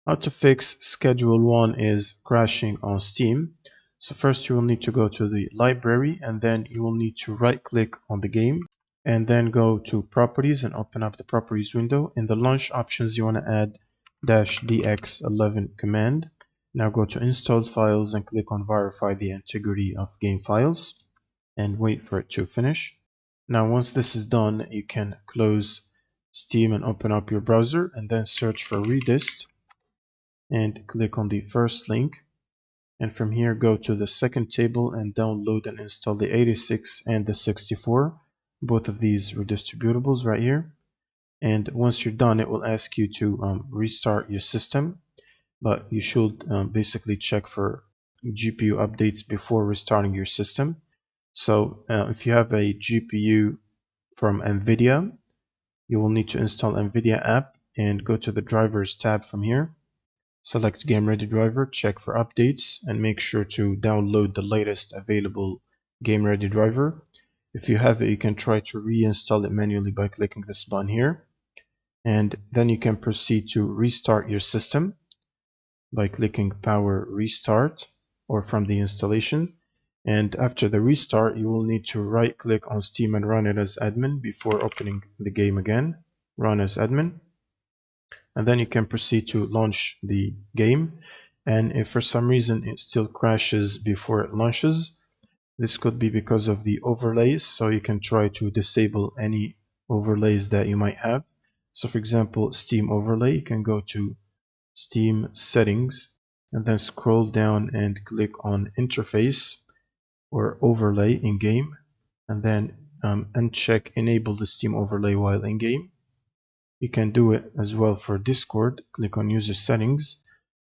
How to fix Schedule 1 is crashing on Steam. So first you will need to go to the library, and then you will need to right click on the game and then go to properties and open up the properties window. In the launch options you want to add -dx11 command. Now go to installed files and click on verify the integrity of game files and wait for it to finish. Now once this is done, you can close Steam and open up your browser and then search for Redist and click on the first link, and from here go to the second table and download and install the 86 and the 64, both of these redistributables right here. And once you're done, it will ask you to restart your system, but you should basically check for GPU updates before restarting your system. So if you have a GPU from NVIDIA, you will need to install NVIDIA app and go to the drivers tab from here. Select Game Ready driver, check for updates, and make sure to download the latest available Game Ready driver. If you have it, you can try to reinstall it manually by clicking this button here. And then you can proceed to restart your system by clicking Power Restart or from the installation. And after the restart, you will need to right click on Steam and run it as admin before opening the game again. Run as admin. And then you can proceed to launch the game. And if for some reason it still crashes before it launches, this could be because of the overlays. So you can try to disable any overlays that you might have. So for example, Steam overlay, you can go to Steam settings and then scroll down and click on interface or overlay in game, and then uncheck enable the Steam overlay while in game. You can do it as well for Discord. Click on user settings,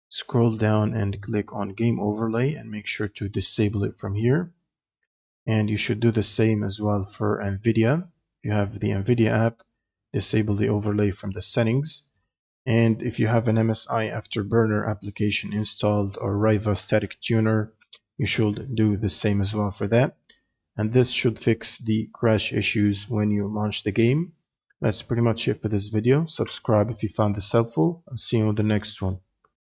scroll down and click on game overlay and make sure to disable it from here. And you should do the same as well for NVIDIA. If you have the NVIDIA app, disable the overlay from the settings. And if you have an MSI Afterburner application installed or Riva Static Tuner, you should do the same as well for that. And this should fix the crash issues when you launch the game. That's pretty much it for this video. Subscribe if you found this helpful, and see you on the next one.